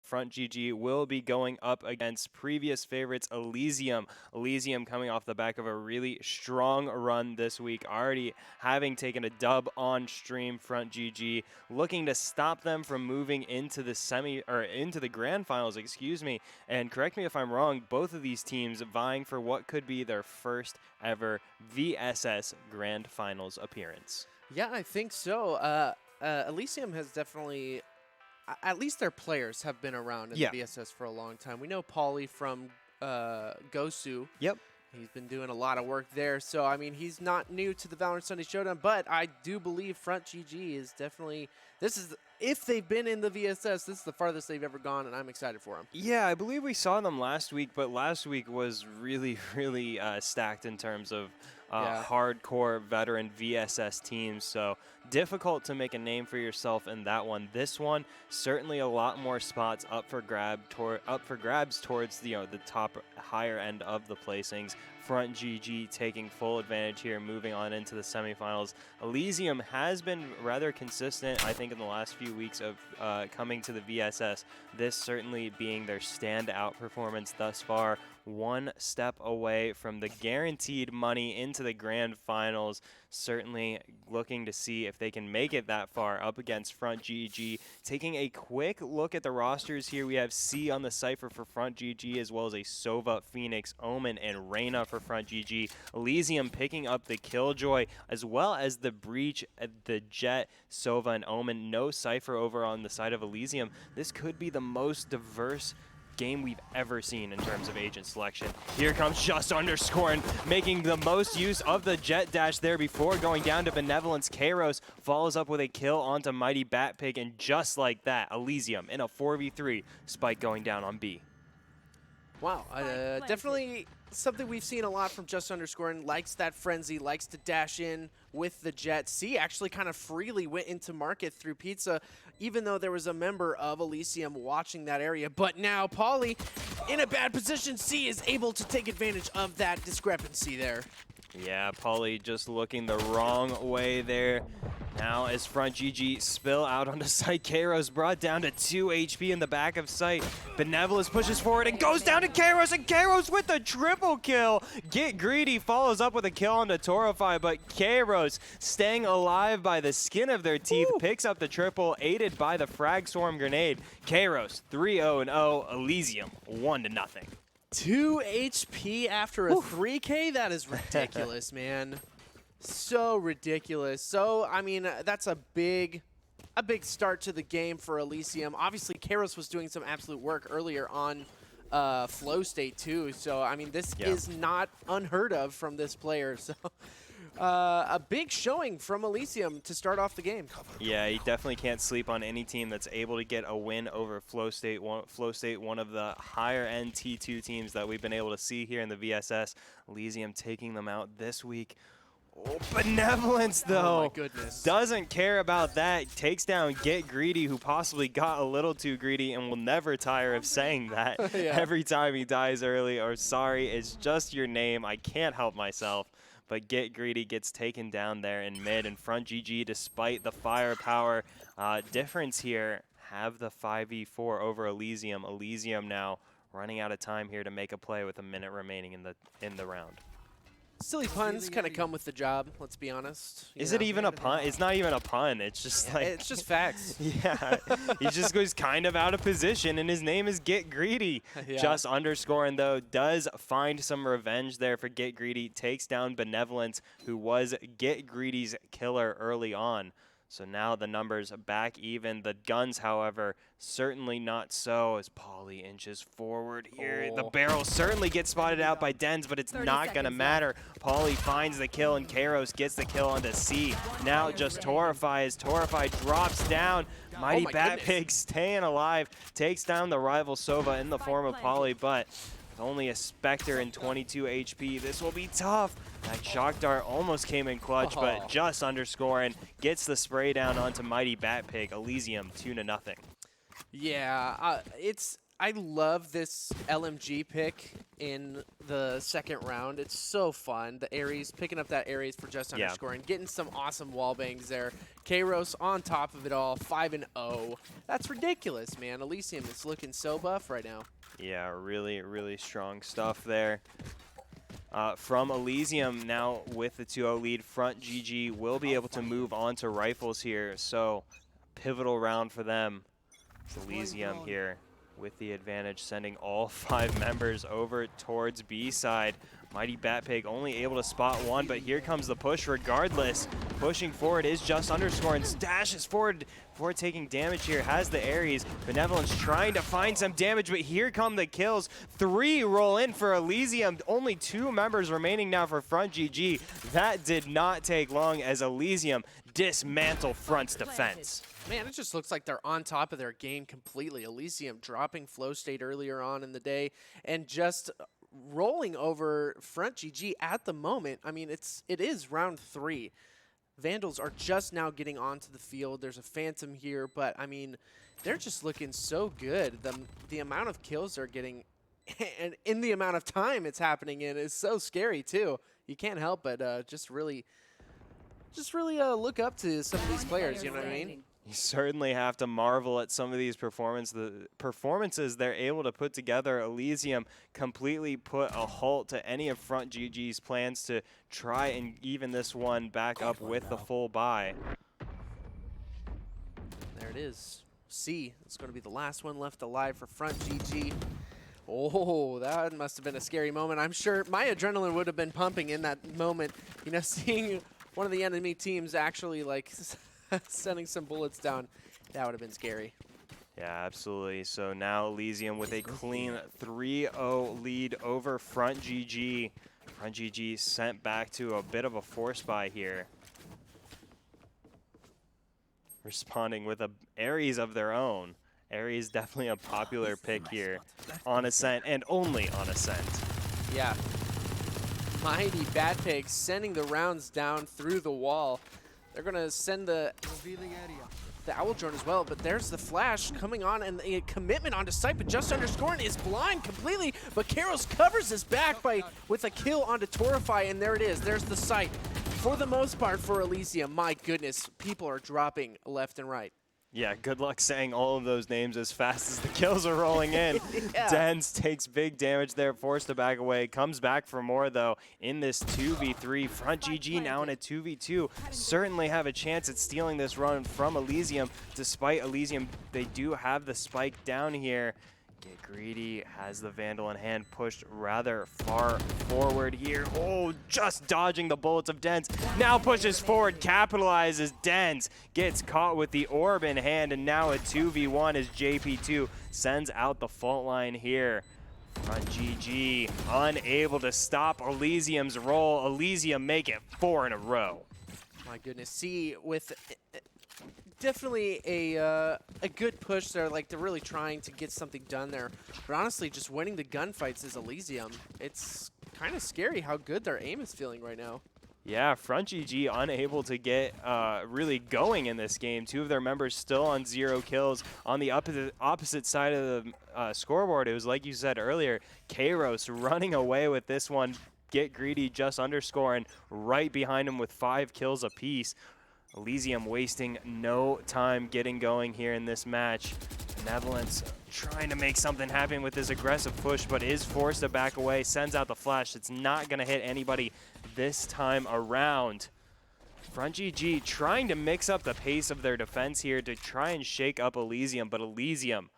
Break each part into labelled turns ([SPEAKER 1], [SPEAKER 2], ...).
[SPEAKER 1] Frontgg will be going up against previous favorites Elysium. Elysium coming off the back of a really strong run this week, already having taken a dub on stream. Frontgg looking to stop them from moving into the grand finals, excuse me. And correct me if I'm wrong, both of these teams vying for what could be their first ever VSS Grand Finals appearance.
[SPEAKER 2] Yeah, I think so. Elysium has definitely, at least their players have been around in the VSS for a long time. We know Pauly from Gosu.
[SPEAKER 1] Yep.
[SPEAKER 2] He's been doing a lot of work there. So, I mean, he's not new to the Valorant Sunday Showdown, but I do believe Frontgg is definitely, if they've been in the VSS, this is the farthest they've ever gone, and I'm excited for them.
[SPEAKER 1] Yeah, I believe we saw them last week, but last week was really, really stacked in terms of hardcore veteran VSS teams. So difficult to make a name for yourself in that one. This one, certainly a lot more spots up for grabs towards the top higher end of the placings. Frontgg taking full advantage here, moving on into the semifinals. Elysium has been rather consistent, I think, in the last few weeks of coming to the VSS. This certainly being their standout performance thus far. One step away from the guaranteed money into the grand finals. Certainly looking to see if they can make it that far up against Frontgg. Taking a quick look at the rosters here, we have C on the Cypher for Frontgg, as well as a Sova, Phoenix, Omen, and Reyna for Frontgg. Elysium picking up the Killjoy, as well as the Breach, the Jet, Sova, and Omen. No Cypher over on the side of Elysium. This could be the most diverse game we've ever seen in terms of agent selection. Here comes Just Underscoring, making the most use of the jet dash there before going down to Benevolence. Kairos follows up with a kill onto Mighty Batpig, and just like that, Elysium in a 4v3, Spike going down on B.
[SPEAKER 2] Wow, definitely something we've seen a lot from Just Underscoring. Likes that frenzy, likes to dash in with the jet. C actually kind of freely went into market through Pizza, even though there was a member of Elysium watching that area. But now Pauly in a bad position. C is able to take advantage of that discrepancy there.
[SPEAKER 1] Yeah, Pauly just looking the wrong way there. Now as Frontgg spill out onto site, Kairos brought down to 2 HP in the back of site. Benevolence pushes forward and goes down to Kairos, and Kairos with the triple kill. Get Greedy follows up with a kill onto Torify, but Kairos staying alive by the skin of their teeth, picks up the triple, aided by the Frag Swarm grenade. Kairos 3-0-0, Elysium 1-0.
[SPEAKER 2] 2 HP after a 3K? That is ridiculous, man. So ridiculous. So, I mean, that's a big start to the game for Elysium. Obviously, Kairos was doing some absolute work earlier on Flow State, too. So, I mean, this is not unheard of from this player. So, a big showing from Elysium to start off the game.
[SPEAKER 1] Yeah, you definitely can't sleep on any team that's able to get a win over Flow State. Flow State, one of the higher-end T2 teams that we've been able to see here in the VSS. Elysium taking them out this week. Oh, Benevolence, though,
[SPEAKER 2] oh my goodness,
[SPEAKER 1] doesn't care about that. Takes down Get Greedy, who possibly got a little too greedy and will never tire of saying that every time he dies early. Or sorry, it's just your name. I can't help myself. But Get Greedy gets taken down there in mid, and Frontgg, despite the firepower difference here, have the 5v4 over Elysium. Elysium now running out of time here to make a play with a minute remaining in the round.
[SPEAKER 2] Silly puns kind of come with the job, let's be honest.
[SPEAKER 1] Is it even a pun? It's not even a pun. It's just like...
[SPEAKER 2] It's just facts.
[SPEAKER 1] Yeah. He just goes kind of out of position, and his name is Get Greedy. Just Underscoring, though, does find some revenge there for Get Greedy. Takes down Benevolence, who was Get Greedy's killer early on. So now the numbers back even. The guns, however, certainly not so, as Pauly inches forward here. The barrel certainly gets spotted out by Dens, but it's not going to matter. Pauly finds the kill, and Kairos gets the kill onto C. Now just Torify, as Torify drops down. Mighty Batpig staying alive, takes down the rival Sova in the form of Pauly, but with only a Spectre and 22 HP, this will be tough. That shock dart almost came in clutch, but Just Underscoring gets the spray down onto Mighty Batpig. Elysium 2-0.
[SPEAKER 2] Yeah, I love this LMG pick in the second round. It's so fun. The Ares, picking up that Ares for just underscoring, getting some awesome wall bangs there. Kairos on top of it all, 5-0. That's ridiculous, man. Elysium is looking so buff right now.
[SPEAKER 1] Yeah, really, really strong stuff there. From Elysium now with the 2-0 lead, Frontgg will be able to move on to rifles here. So pivotal round for them. It's Elysium here with the advantage, sending all 5 members over towards B side. Mighty Batpig only able to spot one, but here comes the push regardless. Pushing forward is just underscore and stashes forward before taking damage here. Has the Ares. Benevolence trying to find some damage, but here come the kills. 3 roll in for Elysium. Only 2 members remaining now for Frontgg. That did not take long as Elysium dismantle Front's defense.
[SPEAKER 2] Man, it just looks like they're on top of their game completely. Elysium dropping flow state earlier on in the day and just rolling over Frontgg at the moment. I mean, it is round 3. Vandals are just now getting onto the field. There's a Phantom here, but I mean, they're just looking so good. The amount of kills they're getting and in the amount of time it's happening in is so scary too. You can't help but just really look up to some of these players, you know what I mean?
[SPEAKER 1] You certainly have to marvel at some of these performances they're able to put together. Elysium completely put a halt to any of Frontgg's plans to try and even this one back up with the full buy.
[SPEAKER 2] There it is. C. It's going to be the last one left alive for Frontgg. Oh, that must have been a scary moment. I'm sure my adrenaline would have been pumping in that moment. You know, seeing one of the enemy teams actually like sending some bullets down, that would have been scary.
[SPEAKER 1] Yeah, absolutely. So now Elysium with a clean 3-0 lead over Frontgg. Frontgg sent back to a bit of a force buy here. Responding with a Ares of their own. Ares definitely a popular pick here on Ascent and only on Ascent.
[SPEAKER 2] Yeah. Mighty Batpig sending the rounds down through the wall. They're going to send the Owl Drone as well, but there's the flash coming on and a commitment onto site, but just underscoring is blind completely, but Kairos covers his back with a kill onto Torify, and there it is. There's the site for the most part for Elysium. My goodness, people are dropping left and right.
[SPEAKER 1] Yeah, good luck saying all of those names as fast as the kills are rolling in.
[SPEAKER 2] Yeah.
[SPEAKER 1] Dens takes big damage there, forced to back away. Comes back for more, though, in this 2v3. Frontgg now in a 2v2. Certainly have a chance at stealing this run from Elysium. Despite Elysium, they do have the spike down here. Get Greedy has the Vandal in hand, pushed rather far forward here. Oh, just dodging the bullets of Dens. Now pushes forward, capitalizes. Dens gets caught with the orb in hand, and now a 2v1 as JP2 sends out the fault line here. Frontgg unable to stop Elysium's roll. Elysium make it 4 in a row.
[SPEAKER 2] My goodness, see with definitely a good push there. Like, they're really trying to get something done there. But honestly, just winning the gunfights is Elysium. It's kind of scary how good their aim is feeling right now.
[SPEAKER 1] Yeah, Frontgg unable to get really going in this game. 2 of their members still on 0 kills. On the opposite side of the scoreboard, it was like you said earlier, Kairos running away with this one. Get Greedy just underscoring right behind him with 5 kills apiece. Elysium wasting no time getting going here in this match. Benevolence trying to make something happen with this aggressive push, but is forced to back away, sends out the flash. It's not going to hit anybody this time around. Frontgg trying to mix up the pace of their defense here to try and shake up Elysium, but Elysium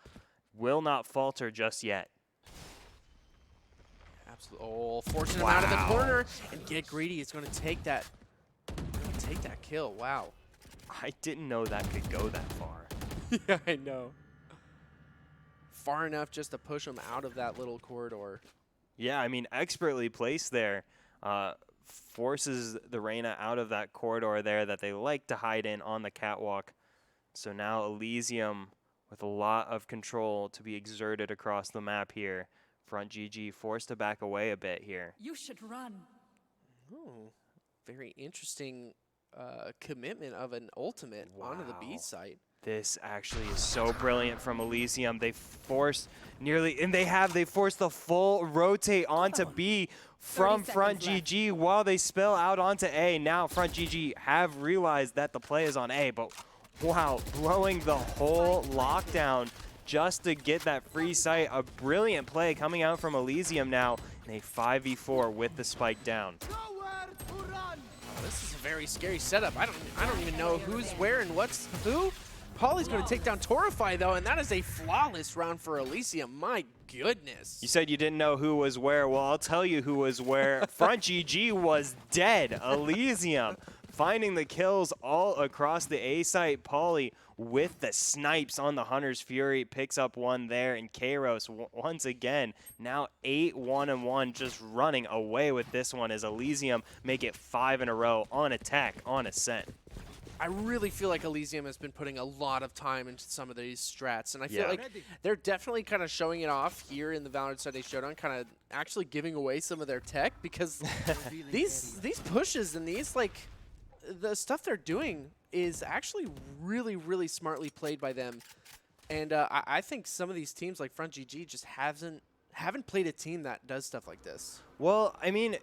[SPEAKER 1] will not falter just yet.
[SPEAKER 2] Absolutely. Oh, forcing him out of the corner, and Get Greedy is going to take that. Take that kill. Wow.
[SPEAKER 1] I didn't know that could go that far.
[SPEAKER 2] Yeah, I know. Far enough just to push him out of that little corridor.
[SPEAKER 1] Yeah, I mean, expertly placed there. Forces the Reyna out of that corridor there that they like to hide in on the catwalk. So now Elysium with a lot of control to be exerted across the map here. Frontgg forced to back away a bit here.
[SPEAKER 3] You should run.
[SPEAKER 2] Oh, very interesting commitment of an ultimate onto the B site.
[SPEAKER 1] This actually is so brilliant from Elysium. They forced they forced the full rotate onto B from Frontgg while they spill out onto A. Now Frontgg have realized that the play is on A, but wow, blowing the whole lockdown just to get that free sight. A brilliant play coming out from Elysium now in a 5v4 with the spike down.
[SPEAKER 2] This is a very scary setup. I don't even know who's where and what's who. Pauly's going to take down Torify, though, and that is a flawless round for Elysium. My goodness.
[SPEAKER 1] You said you didn't know who was where. Well, I'll tell you who was where. Frontgg was dead. Elysium finding the kills all across the A site. Pauly with the snipes on the Hunter's Fury picks up one there, and Kairos once again now 8-1-1, just running away with this one as Elysium make it 5 in a row on attack, on ascent.
[SPEAKER 2] I really feel like Elysium has been putting a lot of time into some of these strats, and I feel like they're definitely kind of showing it off here in the Valorant Sunday Showdown, kind of actually giving away some of their tech, because these pushes and these, like, the stuff they're doing is actually really, really smartly played by them. And I think some of these teams like Frontgg just haven't played a team that does stuff like this.
[SPEAKER 1] Well, I mean,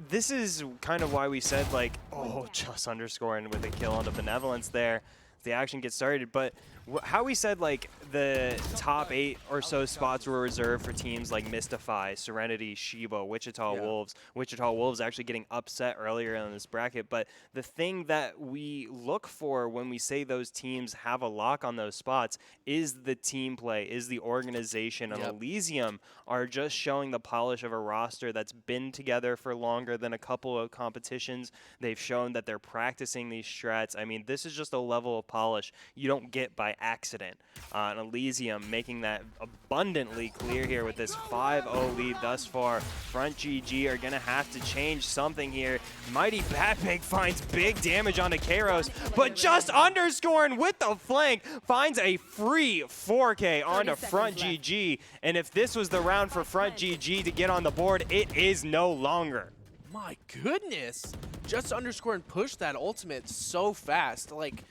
[SPEAKER 1] this is kind of why we said, like, oh, just underscoring with a kill onto Benevolence there. The action gets started, but how we said, like, the top 8 or so spots were reserved for teams like Mystify, Serenity, Shiba, Wichita Wolves. Wichita Wolves actually getting upset earlier in this bracket, but the thing that we look for when we say those teams have a lock on those spots is the team play, is the organization, and Elysium are just showing the polish of a roster that's been together for longer than a couple of competitions. They've shown that they're practicing these strats. I mean, this is just a level of polish you don't get by accident. And Elysium making that abundantly clear here with this 5-0 lead thus far. Frontgg are going to have to change something here. Mighty Batpig finds big damage onto Kairos, but just underscoring with the flank finds a free 4K onto Frontgg. And if this was the round for Frontgg to get on the board, it is no longer.
[SPEAKER 2] My goodness. Just underscore and push that ultimate so fast. Like,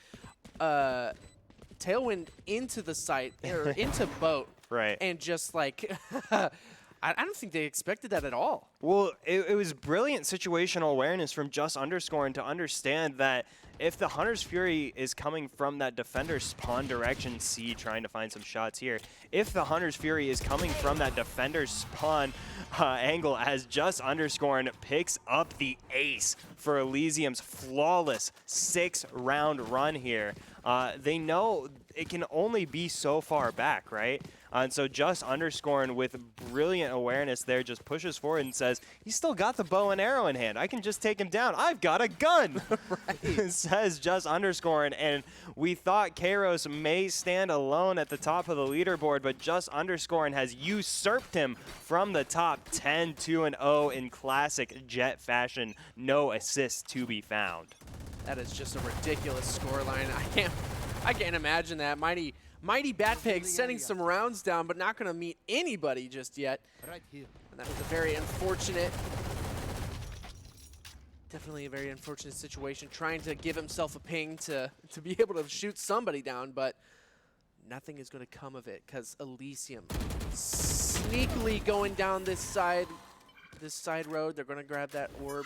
[SPEAKER 2] Tailwind into the site, or into boat.
[SPEAKER 1] Right.
[SPEAKER 2] And just like, I don't think they expected that at all.
[SPEAKER 1] Well, it was brilliant situational awareness from just underscoring to understand that if the Hunter's Fury is coming from that defender spawn direction, C trying to find some shots here, if the Hunter's Fury is coming from that defender spawn angle as just underscoring picks up the ace for Elysium's flawless 6-round run here, they know it can only be so far back, right? And so just underscoring with brilliant awareness there just pushes forward and says, he's still got the bow and arrow in hand. I can just take him down. I've got a gun. Right. Says just underscoring. And we thought Kairos may stand alone at the top of the leaderboard, but just underscoring has usurped him from the top 10, 2-0 in classic Jet fashion. No assists to be found.
[SPEAKER 2] That is just a ridiculous scoreline. I can't imagine that. Mighty Batpig sending some rounds down, but not going to meet anybody just yet. Right here. And that was a very unfortunate, definitely a very unfortunate situation, trying to give himself a ping to be able to shoot somebody down, but nothing is going to come of it because Elysium sneakily going down this side road. They're going to grab that orb.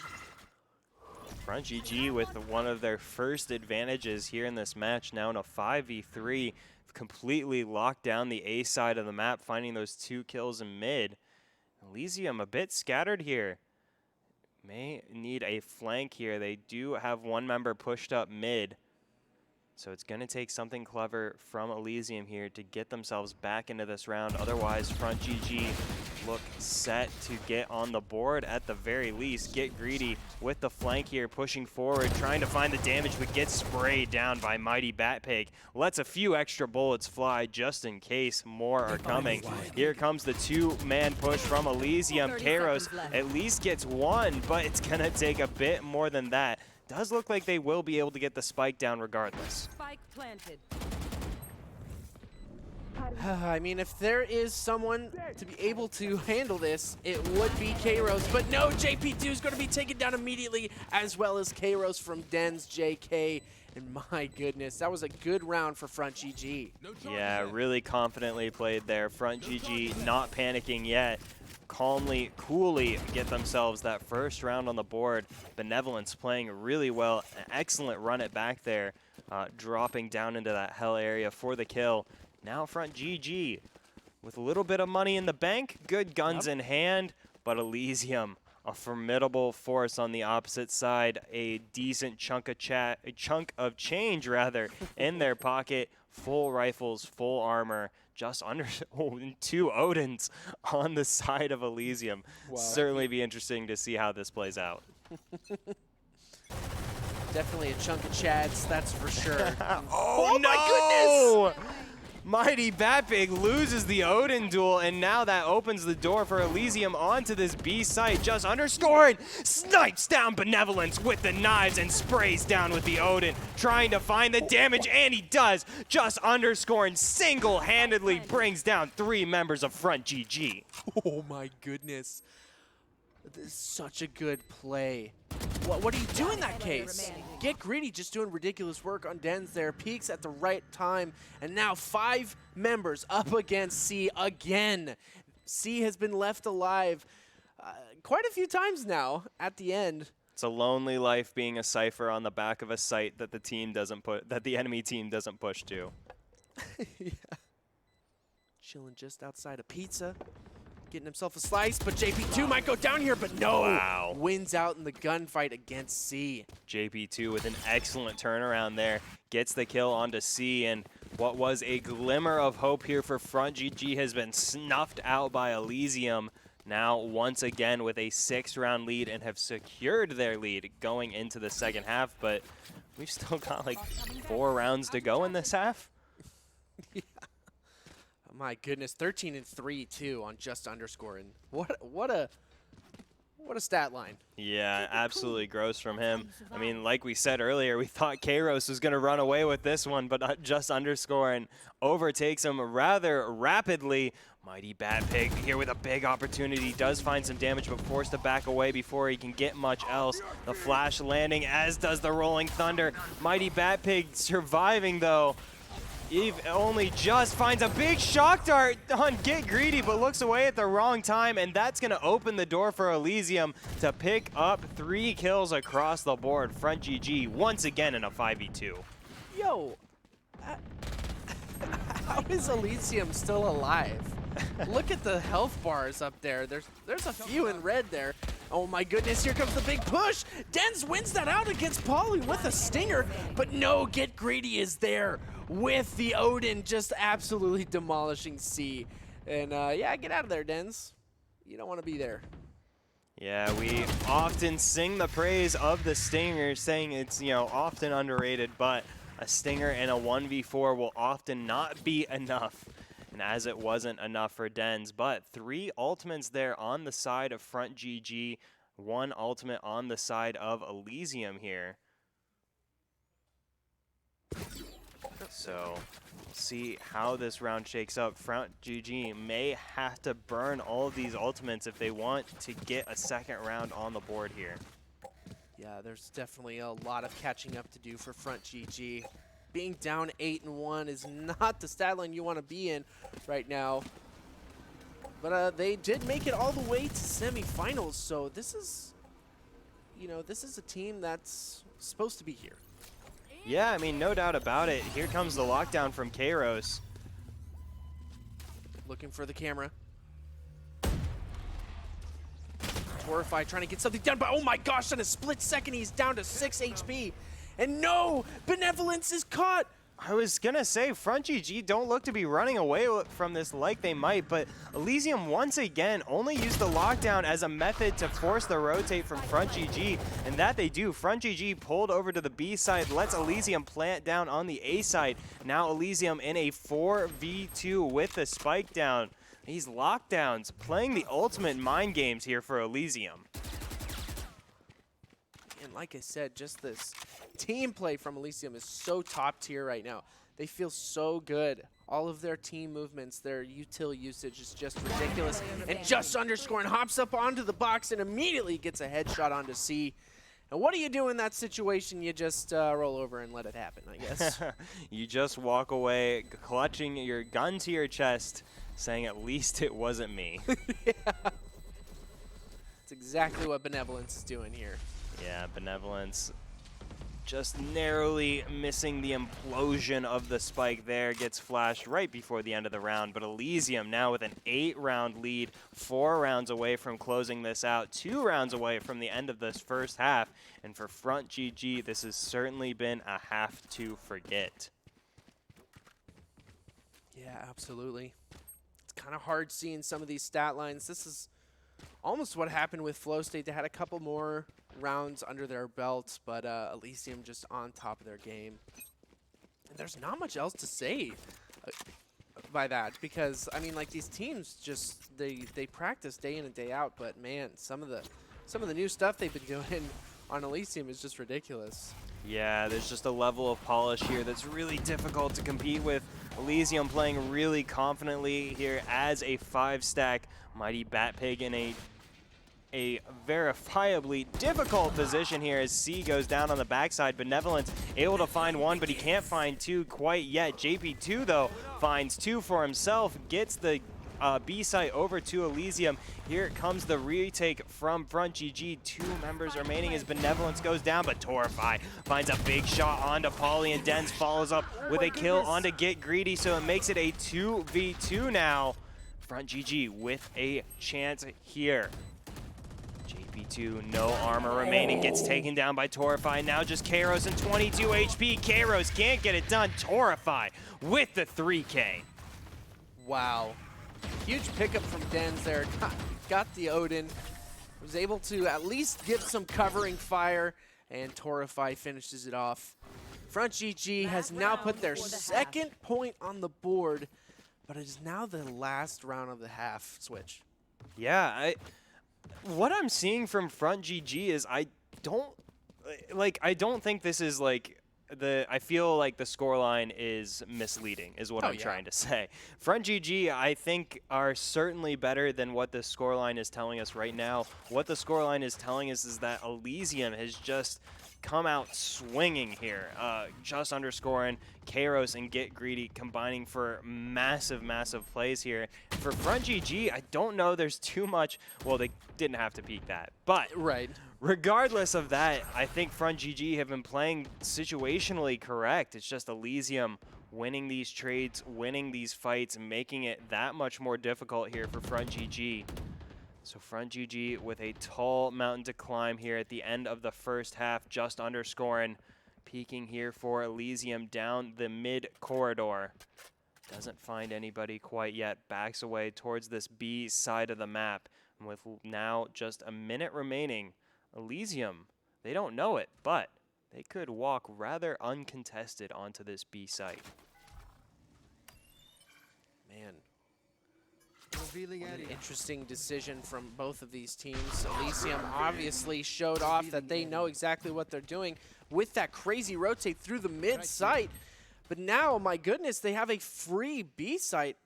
[SPEAKER 1] Frontgg with one of their first advantages here in this match, now in a 5v3. Completely locked down the A side of the map, finding those 2 kills in mid. Elysium a bit scattered here. May need a flank here. They do have one member pushed up mid. So it's going to take something clever from Elysium here to get themselves back into this round. Otherwise, Frontgg look set to get on the board at the very least. Get greedy with the flank here, pushing forward, trying to find the damage, but gets sprayed down by Mighty Batpig. Lets a few extra bullets fly just in case more are coming. Here comes the 2-man push from Elysium. Kairos at least gets one, but it's going to take a bit more than that. Does look like they will be able to get the spike down regardless.
[SPEAKER 3] Spike planted.
[SPEAKER 2] I mean, if there is someone to be able to handle this, it would be Kairos. But no, JP2 is going to be taken down immediately, as well as Kairos from Den's JK. And my goodness, that was a good round for Frontgg.
[SPEAKER 1] Yeah, really confidently played there. Frontgg not panicking yet. Calmly, coolly get themselves that first round on the board. Benevolence playing really well. An excellent run it back there. Dropping down into that hell area for the kill. Now Frontgg with a little bit of money in the bank. Good guns in hand, but Elysium, a formidable force on the opposite side. A decent chunk of change rather in their pocket. Full rifles, full armor. Just under 2 Odins on the side of Elysium. Wow. Certainly be interesting to see how this plays out.
[SPEAKER 2] Definitely a chunk of chads, that's for sure.
[SPEAKER 1] Oh no! My goodness! Mighty Batpig loses the Odin duel, and now that opens the door for Elysium onto this B site. Just underscored, snipes down Benevolence with the knives and sprays down with the Odin, trying to find the damage, and he does. Just underscoring single-handedly brings down 3 members of Frontgg.
[SPEAKER 2] Oh my goodness. This is such a good play. What do you do in that case? Get Greedy just doing ridiculous work on Dens there. Peeks at the right time. And now 5 members up against C again. C has been left alive quite a few times now at the end.
[SPEAKER 1] It's a lonely life being a Cypher on the back of a site that the enemy team doesn't push to.
[SPEAKER 2] Yeah. Chilling just outside of Pizza. Getting himself a slice, but JP2 might go down here, but no.
[SPEAKER 1] Wow.
[SPEAKER 2] Wins out in the gunfight against C.
[SPEAKER 1] JP2 with an excellent turnaround there. Gets the kill onto C, and what was a glimmer of hope here for Frontgg has been snuffed out by Elysium. Now, once again, with a 6-round lead and have secured their lead going into the second half, but we've still got like 4 rounds to go in this half.
[SPEAKER 2] Yeah. My goodness, 13-3 too on just underscoring. What a stat line.
[SPEAKER 1] Yeah, absolutely gross from him. I mean, like we said earlier, we thought Kairos was going to run away with this one, but just underscoring overtakes him rather rapidly. Mighty Batpig here with a big opportunity. Does find some damage, but forced to back away before he can get much else. The flash landing, as does the Rolling Thunder. Mighty Batpig surviving, though. Eve only just finds a big shock dart on Get Greedy, but looks away at the wrong time, and that's going to open the door for Elysium to pick up 3 kills across the board. Frontgg once again in a 5v2.
[SPEAKER 2] Yo, how is Elysium still alive? Look at the health bars up there. There's a few in red there. Oh my goodness, here comes the big push. Dens wins that out against Polly with a stinger, but no, Get Greedy is there with the Odin just absolutely demolishing C. And yeah, get out of there, Dens. You don't want to be there.
[SPEAKER 1] Yeah, we often sing the praise of the stinger, saying it's, you know, often underrated, but a stinger in a 1v4 will often not be enough. And as it wasn't enough for Dens, but 3 ultimates there on the side of Frontgg, 1 ultimate on the side of Elysium here. So, see how this round shakes up. Frontgg may have to burn all of these ultimates if they want to get a second round on the board here.
[SPEAKER 2] Yeah, there's definitely a lot of catching up to do for Frontgg. Being down 8-1 is not the stat line you want to be in right now. But they did make it all the way to semifinals, so this is, you know, this is a team that's supposed to be here.
[SPEAKER 1] Yeah, I mean, no doubt about it. Here comes the lockdown from Kairos.
[SPEAKER 2] Looking for the camera. Horrified, trying to get something done, but oh my gosh, in a split second, he's down to 6 HP. And no, Benevolence is caught.
[SPEAKER 1] I was going to say, Frontgg don't look to be running away from this like they might, but Elysium once again only used the lockdown as a method to force the rotate from Frontgg, and that they do. Frontgg pulled over to the B side, lets Elysium plant down on the A side. Now Elysium in a 4v2 with the spike down. These lockdowns playing the ultimate mind games here for Elysium.
[SPEAKER 2] And like I said, just this team play from Elysium is so top tier right now. They feel so good. All of their team movements, their util usage is just ridiculous. And just underscoring hops up onto the box and immediately gets a headshot onto C. And what do you do in that situation? You just roll over and let it happen, I guess.
[SPEAKER 1] You just walk away, clutching your gun to your chest, saying, at least it wasn't me.
[SPEAKER 2] Yeah. That's exactly what Benevolence is doing here.
[SPEAKER 1] Yeah, Benevolence just narrowly missing the implosion of the spike there. Gets flashed right before the end of the round. But Elysium now with an 8-round lead, 4 rounds away from closing this out, 2 rounds away from the end of this first half. And for Frontgg, this has certainly been a have to forget.
[SPEAKER 2] Yeah, absolutely. It's kind of hard seeing some of these stat lines. This is almost what happened with Flow State. They had a couple more rounds under their belts, but Elysium just on top of their game. And there's not much else to say by that, because I mean, like, these teams just they practice day in and day out, but man, some of the new stuff they've been doing on Elysium is just ridiculous.
[SPEAKER 1] Yeah, there's just a level of polish here that's really difficult to compete with. Elysium playing really confidently here as a 5-stack. Mighty Batpig in a verifiably difficult position here as C goes down on the backside. Benevolence able to find 1, but he can't find 2 quite yet. JP2, though, finds 2 for himself, gets the B site over to Elysium. Here comes the retake from Frontgg. 2 members remaining as Benevolence goes down, but Torify finds a big shot onto Polly, and Dens follows up with a kill onto Get Greedy, so it makes it a 2v2 now. Frontgg with a chance here. JP2, no armor remaining, gets taken down by Torify. Now just Kairos and 22 HP. Kairos can't get it done. Torify with the 3K.
[SPEAKER 2] Wow. Huge pickup from Dens there. Got the Odin. Was able to at least get some covering fire, and Torify finishes it off. Frontgg has now put their second point on the board, but it is now the last round of the half switch.
[SPEAKER 1] Yeah, what I'm seeing from Frontgg is I don't think this is like I feel like the scoreline is misleading, is what I'm trying to say. Frontgg, I think, are certainly better than what the scoreline is telling us right now. What the scoreline is telling us is that Elysium has just come out swinging here, just underscoring Kairos and Get Greedy combining for massive, massive plays here. For Frontgg, I don't know there's too much. Well, they didn't have to peak that, but regardless of that, I think Frontgg have been playing situationally correct. It's just Elysium winning these trades, winning these fights, and making it that much more difficult here for Frontgg. So Frontgg with a tall mountain to climb here at the end of the first half, just underscoring. Peeking here for Elysium down the mid corridor. Doesn't find anybody quite yet. Backs away towards this B side of the map. And with now just a minute remaining, Elysium, they don't know it, but they could walk rather uncontested onto this B site.
[SPEAKER 2] Man. An interesting decision from both of these teams. Elysium obviously showed off that they know exactly what they're doing with that crazy rotate through the mid site. But now, my goodness, they have a free B site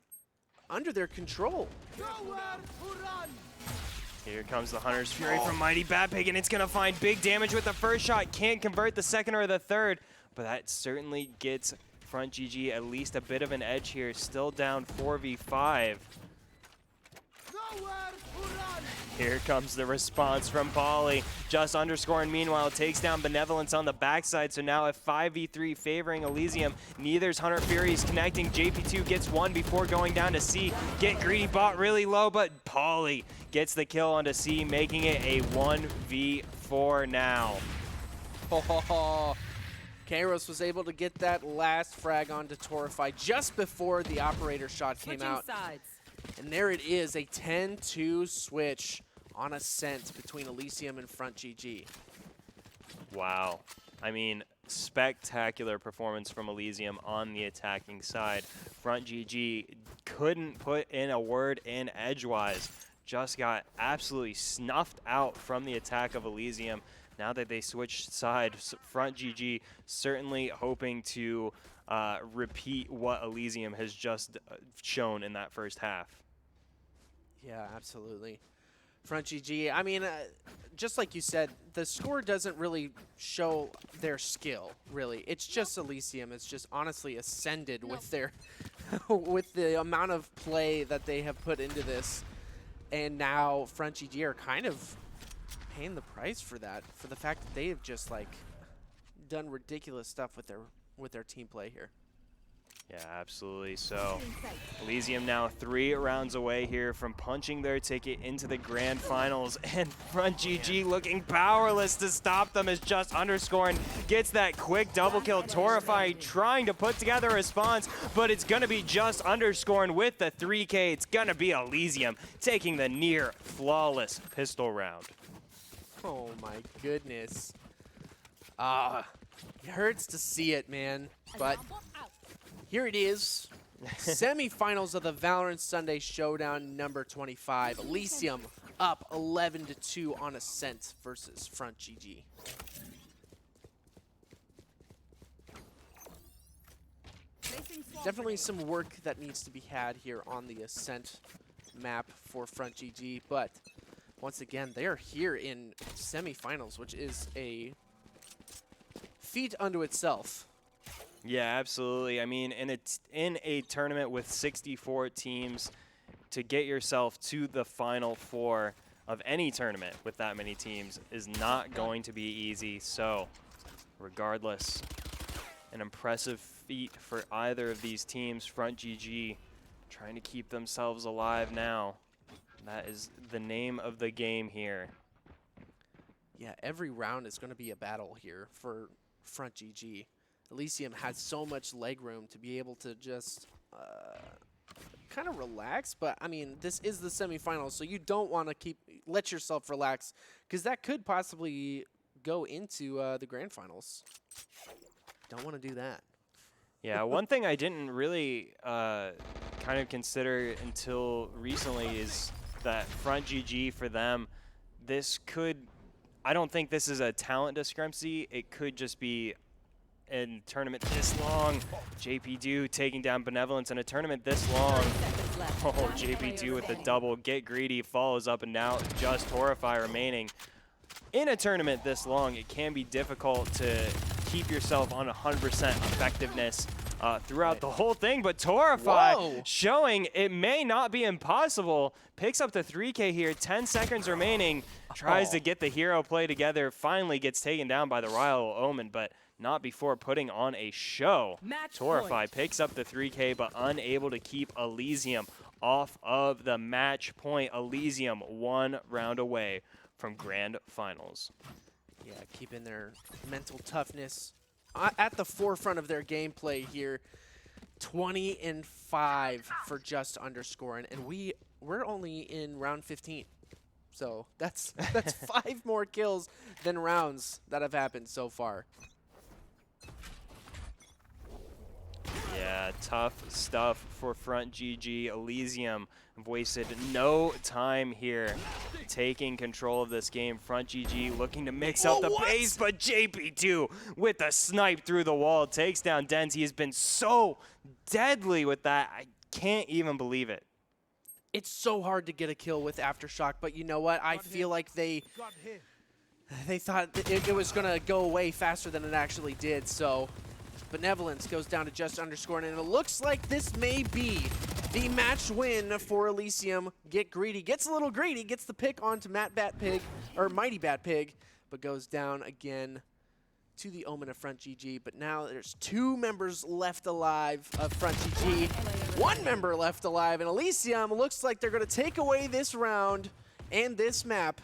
[SPEAKER 2] under their control.
[SPEAKER 1] Here comes the Hunter's Fury from Mighty Batpig, and it's going to find big damage with the first shot. Can't convert the second or the third, but that certainly gets Frontgg at least a bit of an edge here. Still down 4v5. Here comes the response from Polly. Just underscoring, meanwhile, takes down Benevolence on the backside. So now a 5v3 favoring Elysium. Neither's Hunter Furies connecting. JP2 gets 1 before going down to C. Get Greedy bot really low, but Polly gets the kill onto C, making it a 1v4 now.
[SPEAKER 2] Kairos was able to get that last frag onto Torify just before the operator shot came out. And there it is, a 10-2 switch on Ascent between Elysium and Frontgg.
[SPEAKER 1] Wow. I mean, spectacular performance from Elysium on the attacking side. Frontgg couldn't put in a word in edgewise. Just got absolutely snuffed out from the attack of Elysium. Now that they switched sides, Frontgg certainly hoping to repeat what Elysium has just shown in that first half.
[SPEAKER 2] Yeah, absolutely. Frontgg. I mean, just like you said, the score doesn't really show their skill, really. It's just Elysium. It's just honestly ascended with their with the amount of play that they have put into this. And now Frontgg are kind of paying the price for that, for the fact that they have just like done ridiculous stuff with their team play here.
[SPEAKER 1] Yeah, absolutely. So Elysium now 3 rounds away here from punching their ticket into the grand finals, and Frontgg looking powerless to stop them as Just Underscoring gets that quick double kill. Torify trying to put together a response, but it's going to be Just Underscoring with the 3K. It's going to be Elysium taking the near flawless pistol round.
[SPEAKER 2] Oh my goodness. It hurts to see it, man, but here it is. Semifinals of the Valorant Sunday Showdown number 25. Elysium up 11-2 on Ascent versus Frontgg. Definitely some work that needs to be had here on the Ascent map for Frontgg, but once again, they are here in semifinals, which is a feat unto itself.
[SPEAKER 1] Yeah, absolutely. I mean, in a tournament with 64 teams, to get yourself to the Final Four of any tournament with that many teams is not going to be easy. So, regardless, an impressive feat for either of these teams. Frontgg trying to keep themselves alive now. That is the name of the game here.
[SPEAKER 2] Yeah, every round is going to be a battle here for Frontgg. Elysium has so much leg room to be able to just kind of relax, but I mean, this is the semifinals, so you don't want to let yourself relax, because that could possibly go into the grand finals. Don't want to do that.
[SPEAKER 1] Yeah, one thing I didn't really kind of consider until recently is that Frontgg, for them, I don't think this is a talent discrepancy. It could just be in a tournament this long. JP2 taking down Benevolence in a tournament this long. Oh, JP2 with the double. Get Greedy follows up, and now just Horrify remaining. In a tournament this long, it can be difficult to keep yourself on 100% effectiveness throughout the whole thing, but Torify showing it may not be impossible. Picks up the 3K here, 10 seconds remaining, tries to get the hero play together, finally gets taken down by the Rival Omen, but not before putting on a show. Torify picks up the 3K, but unable to keep Elysium off of the match point. Elysium 1 round away from grand finals.
[SPEAKER 2] Yeah, keeping their mental toughness at the forefront of their gameplay here. 20-5 for Just Underscoring, and we're only in round 15. So that's 5 more kills than rounds that have happened so far.
[SPEAKER 1] Yeah, tough stuff for Frontgg. Elysium have wasted no time here taking control of this game. Frontgg looking to mix up the pace, but JP2 with a snipe through the wall takes down Dens. He has been so deadly with that. I can't even believe it.
[SPEAKER 2] It's so hard to get a kill with Aftershock, but you know what? I feel like they thought it was going to go away faster than it actually did, so Benevolence goes down to Just Underscoring, and it looks like this may be the match win for Elysium. Get Greedy, gets a little greedy, gets the pick onto Mighty Bat Pig, but goes down again to the Omen of Frontgg. But now there's 2 members left alive of Frontgg, 1 member left alive, and Elysium looks like they're going to take away this round and this map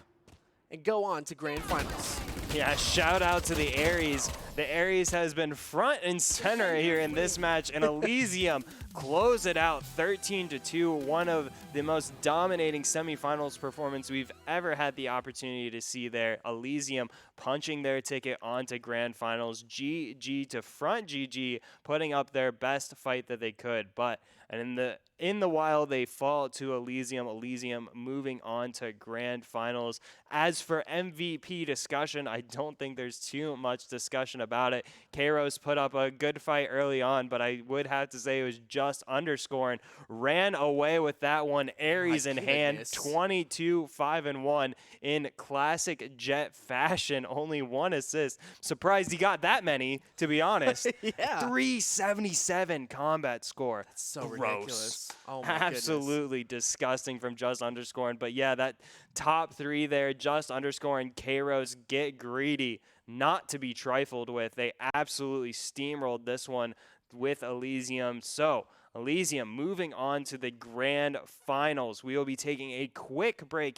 [SPEAKER 2] and go on to grand finals.
[SPEAKER 1] Yeah, shout out to the Ares. The Ares has been front and center here in this match, and Elysium close it out 13-2. One of the most dominating semifinals performance we've ever had the opportunity to see there. Elysium punching their ticket onto grand finals. GG to Frontgg, putting up their best fight that they could. But and in the while, they fall to Elysium. Elysium moving on to grand finals. As for MVP discussion, I don't think there's too much discussion about it. Kairos put up a good fight early on, but I would have to say it was just underscoring. Ran away with that one, Aries in hand, 22-5-1 in classic Jet fashion. Only 1 assist. Surprised he got that many, to be honest.
[SPEAKER 2] Yeah.
[SPEAKER 1] 377 combat score.
[SPEAKER 2] That's so
[SPEAKER 1] Gross.
[SPEAKER 2] Ridiculous. Oh my
[SPEAKER 1] Absolutely disgusting from just underscoring. But yeah, that top 3 there, just underscoring, Kairos, get greedy, not to be trifled with. They absolutely steamrolled this one with Elysium. So Elysium moving on to the grand finals. We will be taking a quick break here.